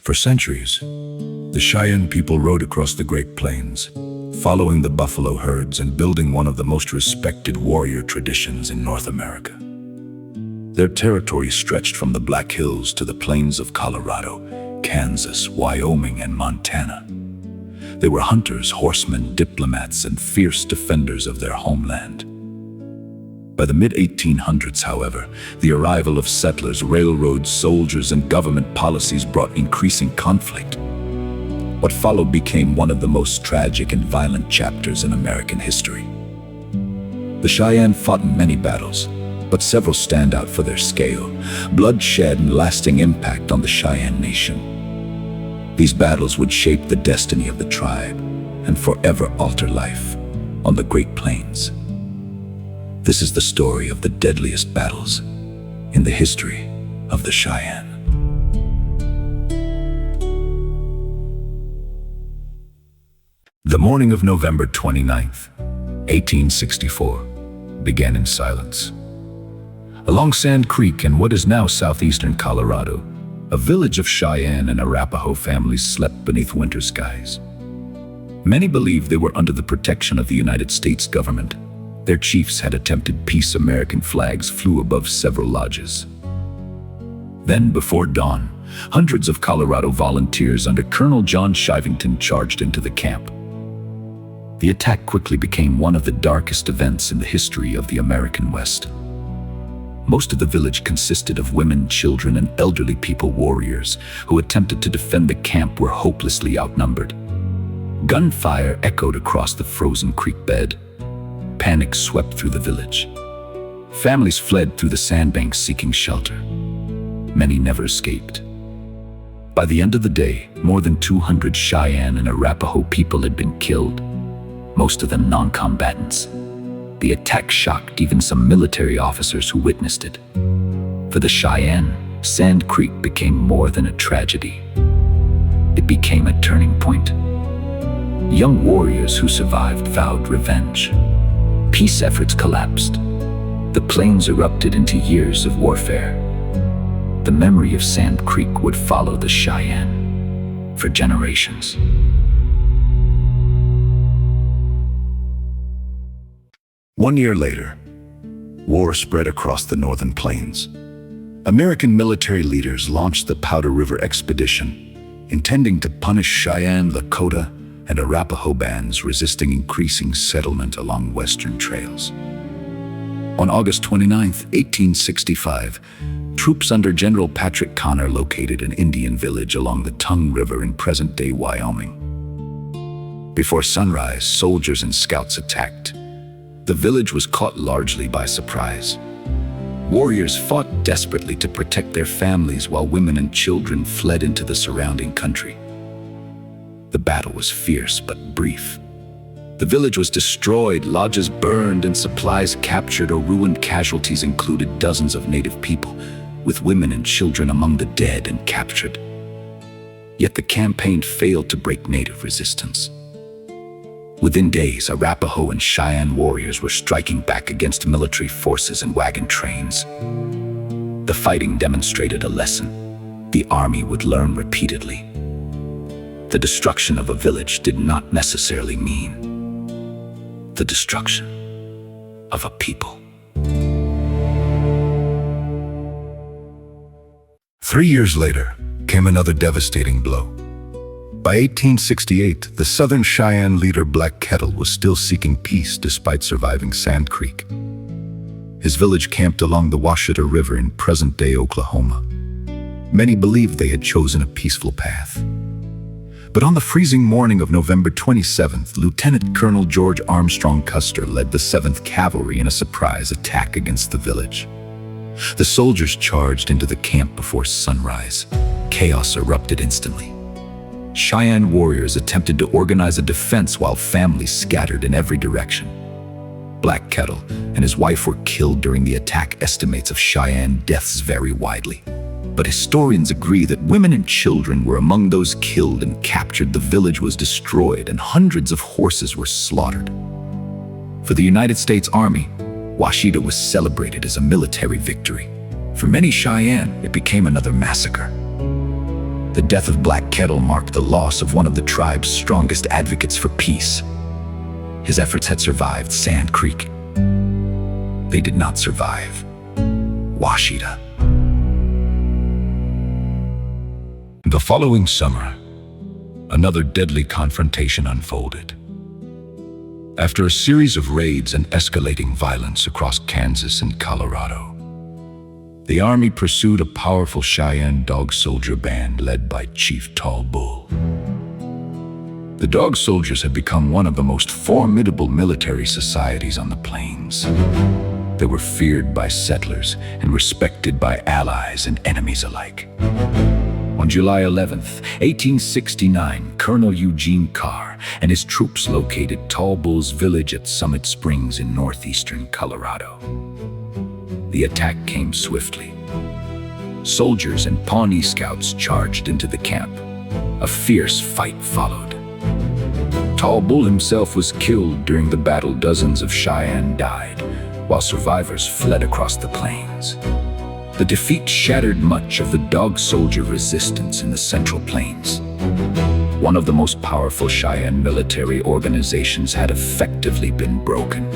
For centuries, the Cheyenne people rode across the Great Plains, following the buffalo herds and building one of the most respected warrior traditions in North America. Their territory stretched from the Black Hills to the plains of Colorado, Kansas, Wyoming, and Montana. They were hunters, horsemen, diplomats, and fierce defenders of their homeland. By the mid-1800s, however, the arrival of settlers, railroads, soldiers, and government policies brought increasing conflict. What followed became one of the most tragic and violent chapters in American history. The Cheyenne fought in many battles, but several stand out for their scale, bloodshed, and lasting impact on the Cheyenne Nation. These battles would shape the destiny of the tribe and forever alter life on the Great Plains. This is the story of the deadliest battles in the history of the Cheyenne. The morning of November 29th, 1864, began in silence. Along Sand Creek in what is now southeastern Colorado, a village of Cheyenne and Arapaho families slept beneath winter skies. Many believed they were under the protection of the United States government. Their chiefs had attempted peace. American flags flew above several lodges. Then, before dawn, hundreds of Colorado volunteers under Colonel John Chivington charged into the camp. The attack quickly became one of the darkest events in the history of the American West. Most of the village consisted of women, children, and elderly people. Warriors who attempted to defend the camp were hopelessly outnumbered. Gunfire echoed across the frozen creek bed. Panic swept through the village. Families fled through the sandbanks seeking shelter. Many never escaped. By the end of the day, more than 200 Cheyenne and Arapaho people had been killed, most of them non-combatants. The attack shocked even some military officers who witnessed it. For the Cheyenne, Sand Creek became more than a tragedy. It became a turning point. Young warriors who survived vowed revenge. Peace efforts collapsed. The plains erupted into years of warfare. The memory of Sand Creek would follow the Cheyenne for generations. One year later, war spread across the northern plains. American military leaders launched the Powder River Expedition, intending to punish Cheyenne, Lakota, and Arapaho bands resisting increasing settlement along western trails. On August 29, 1865, troops under General Patrick Connor located an Indian village along the Tongue River in present-day Wyoming. Before sunrise, soldiers and scouts attacked. The village was caught largely by surprise. Warriors fought desperately to protect their families while women and children fled into the surrounding country. The battle was fierce but brief. The village was destroyed, lodges burned, and supplies captured or ruined. Casualties included dozens of native people, with women and children among the dead and captured. Yet the campaign failed to break native resistance. Within days, Arapaho and Cheyenne warriors were striking back against military forces and wagon trains. The fighting demonstrated a lesson the army would learn repeatedly. The destruction of a village did not necessarily mean the destruction of a people. 3 years later came another devastating blow. By 1868, the Southern Cheyenne leader Black Kettle was still seeking peace despite surviving Sand Creek. His village camped along the Washita River in present-day Oklahoma. Many believed they had chosen a peaceful path. But on the freezing morning of November 27th, Lieutenant Colonel George Armstrong Custer led the 7th Cavalry in a surprise attack against the village. The soldiers charged into the camp before sunrise. Chaos erupted instantly. Cheyenne warriors attempted to organize a defense while families scattered in every direction. Black Kettle and his wife were killed during the attack. Estimates of Cheyenne deaths vary widely, but historians agree that women and children were among those killed and captured. The village was destroyed and hundreds of horses were slaughtered. For the United States Army, Washita was celebrated as a military victory. For many Cheyenne, it became another massacre. The death of Black Kettle marked the loss of one of the tribe's strongest advocates for peace. His efforts had survived Sand Creek. They did not survive Washita. The following summer, another deadly confrontation unfolded. After a series of raids and escalating violence across Kansas and Colorado, the Army pursued a powerful Cheyenne dog soldier band led by Chief Tall Bull. The Dog Soldiers had become one of the most formidable military societies on the plains. They were feared by settlers and respected by allies and enemies alike. On July 11th, 1869, Colonel Eugene Carr and his troops located Tall Bull's village at Summit Springs in northeastern Colorado. The attack came swiftly. Soldiers and Pawnee Scouts charged into the camp. A fierce fight followed. Tall Bull himself was killed during the battle. Dozens of Cheyenne died, while survivors fled across the plains. The defeat shattered much of the Dog Soldier resistance in the Central Plains. One of the most powerful Cheyenne military organizations had effectively been broken.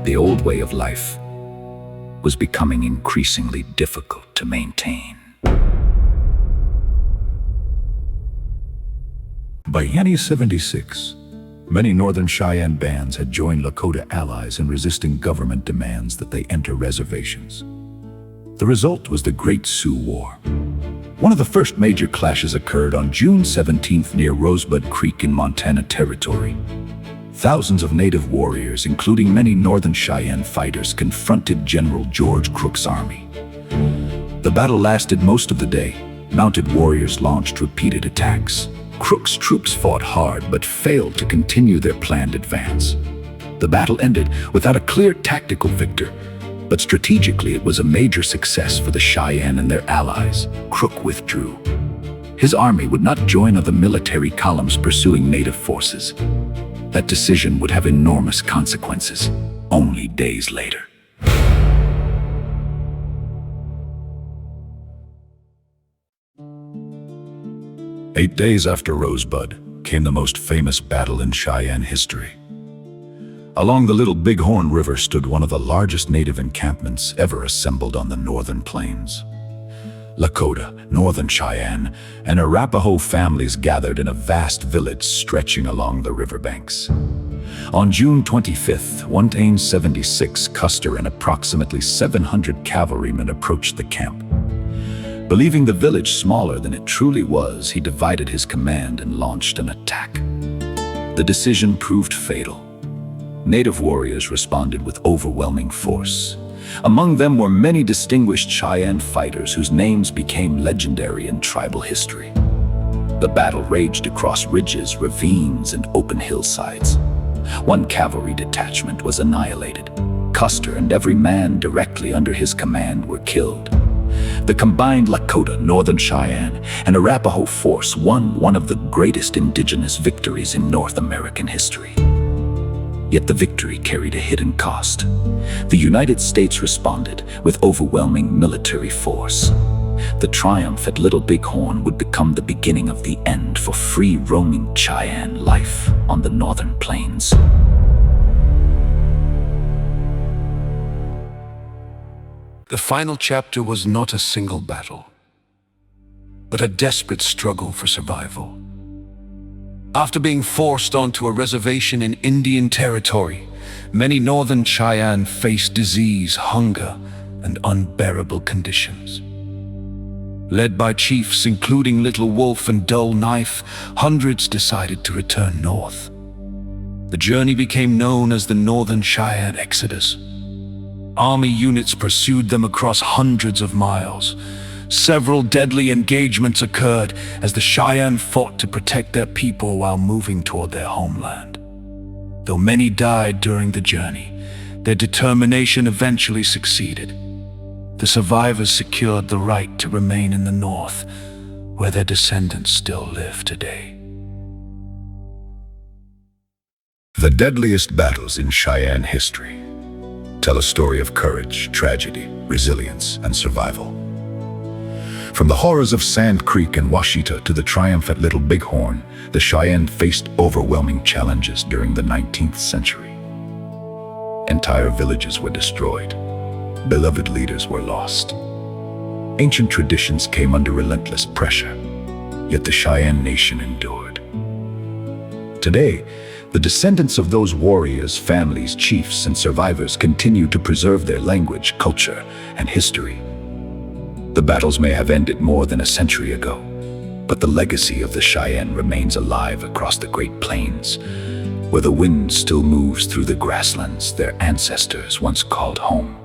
The old way of life was becoming increasingly difficult to maintain. By 1876, many Northern Cheyenne bands had joined Lakota allies in resisting government demands that they enter reservations. The result was the Great Sioux War. One of the first major clashes occurred on June 17th near Rosebud Creek in Montana Territory. Thousands of native warriors, including many Northern Cheyenne fighters, confronted General George Crook's army. The battle lasted most of the day. Mounted warriors launched repeated attacks. Crook's troops fought hard but failed to continue their planned advance. The battle ended without a clear tactical victor, but strategically it was a major success for the Cheyenne and their allies. Crook withdrew. His army would not join other military columns pursuing native forces. That decision would have enormous consequences only days later. "8 days after Rosebud came the most famous battle in Cheyenne history. Along the Little Bighorn River stood one of the largest native encampments ever assembled on the northern plains. Lakota, Northern Cheyenne, and Arapaho families gathered in a vast village stretching along the riverbanks. On June 25th, 1876, Custer and approximately 700 cavalrymen approached the camp. Believing the village smaller than it truly was, he divided his command and launched an attack. The decision proved fatal. Native warriors responded with overwhelming force. Among them were many distinguished Cheyenne fighters whose names became legendary in tribal history. The battle raged across ridges, ravines, and open hillsides. One cavalry detachment was annihilated. Custer and every man directly under his command were killed. The combined Lakota, Northern Cheyenne, and Arapaho force won one of the greatest indigenous victories in North American history. Yet the victory carried a hidden cost. The United States responded with overwhelming military force. The triumph at Little Bighorn would become the beginning of the end for free roaming Cheyenne life on the northern plains. The final chapter was not a single battle, but a desperate struggle for survival. After being forced onto a reservation in Indian Territory, many Northern Cheyenne faced disease, hunger, and unbearable conditions. Led by chiefs including Little Wolf and Dull Knife, hundreds decided to return north. The journey became known as the Northern Cheyenne Exodus. Army units pursued them across hundreds of miles. Several deadly engagements occurred as the Cheyenne fought to protect their people while moving toward their homeland. Though many died during the journey, their determination eventually succeeded. The survivors secured the right to remain in the North, where their descendants still live today. The deadliest battles in Cheyenne history tell a story of courage, tragedy, resilience, and survival. From the horrors of Sand Creek and Washita to the triumph at Little Bighorn, the Cheyenne faced overwhelming challenges during the 19th century. Entire villages were destroyed. Beloved leaders were lost. Ancient traditions came under relentless pressure, yet the Cheyenne Nation endured. Today, the descendants of those warriors, families, chiefs, and survivors continue to preserve their language, culture, and history. The battles may have ended more than a century ago, but the legacy of the Cheyenne remains alive across the Great Plains, where the wind still moves through the grasslands their ancestors once called home.